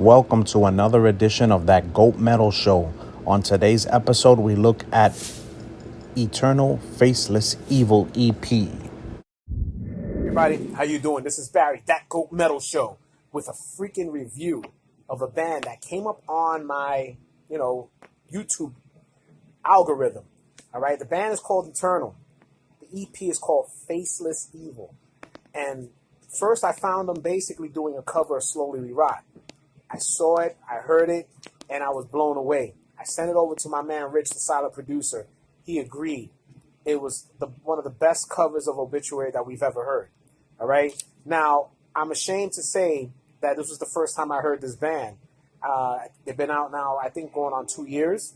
Welcome to another edition of That Goat Metal Show. On today's episode, we look at Eternal Faceless Evil EP. Everybody, how you doing? This is Barry, That Goat Metal Show, with a freaking review of a band that came up on my, YouTube algorithm. All right, the band is called Eternal. The EP is called Faceless Evil. And first I found them basically doing a cover of Slowly We Rot. I saw it, I heard it, and I was blown away. I sent it over to my man Rich, the silent producer. He agreed. It was one of the best covers of Obituary that we've ever heard. All right? Now, I'm ashamed to say that this was the first time I heard this band. They've been out now, I think, going on 2 years.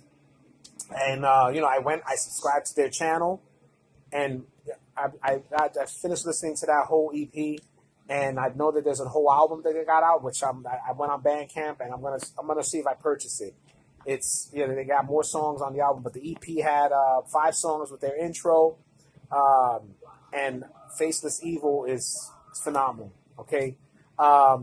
And, I subscribed to their channel, and I finished listening to that whole EP, and I know that there's a whole album that they got out, which I went on Bandcamp, and I'm gonna see if I purchase it. It's they got more songs on the album, but the EP had 5 songs with their intro, and Faceless Evil is phenomenal. Okay, I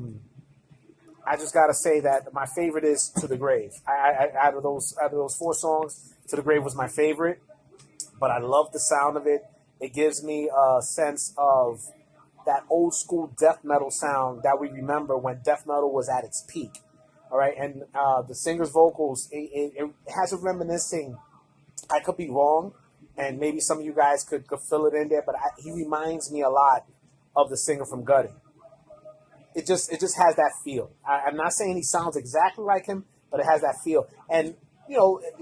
just gotta say that my favorite is To the Grave. Out of those 4 songs, To the Grave was my favorite, but I love the sound of it. It gives me a sense of that old school death metal sound that we remember when death metal was at its peak. All right, and the singer's vocals, it has a reminiscing. I could be wrong, and maybe some of you guys could fill it in there, but he reminds me a lot of the singer from Gutted. It just has that feel. I'm not saying he sounds exactly like him, but it has that feel. And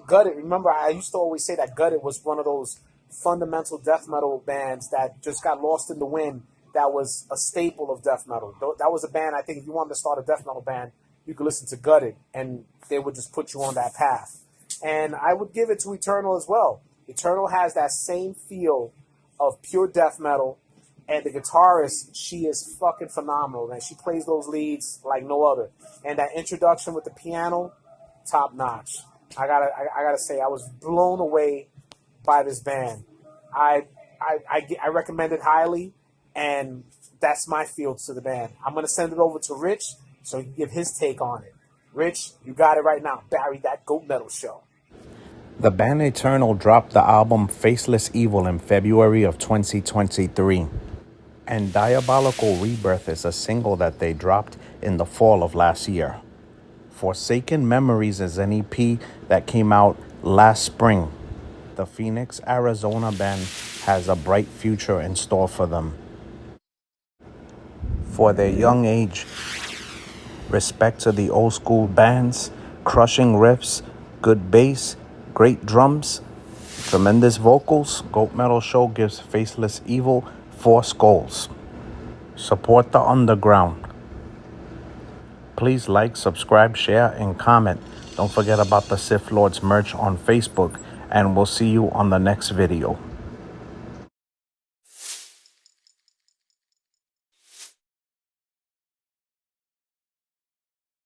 Gutted. Remember, I used to always say that Gutted was one of those fundamental death metal bands that just got lost in the wind. That was a staple of death metal. That was a band, I think, if you wanted to start a death metal band, you could listen to Gutted, and they would just put you on that path. And I would give it to Eternal as well. Eternal has that same feel of pure death metal, and the guitarist, she is fucking phenomenal, man. She plays those leads like no other. And that introduction with the piano, top notch. I gotta say, I was blown away by this band. I recommend it highly. And that's my feel to the band. I'm going to send it over to Rich so he can give his take on it. Rich, you got it right now. Barry, That Goat Metal Show. The band Eternal dropped the album Faceless Evil in February of 2023. And Diabolical Rebirth is a single that they dropped in the fall of last year. Forsaken Memories is an EP that came out last spring. The Phoenix, Arizona band has a bright future in store for them. For their young age, respect to the old school bands, crushing riffs, good bass, great drums, tremendous vocals, Goat Metal Show gives Faceless Evil 4 skulls. Support the underground. Please like, subscribe, share, and comment. Don't forget about the Sith Lords merch on Facebook, and we'll see you on the next video.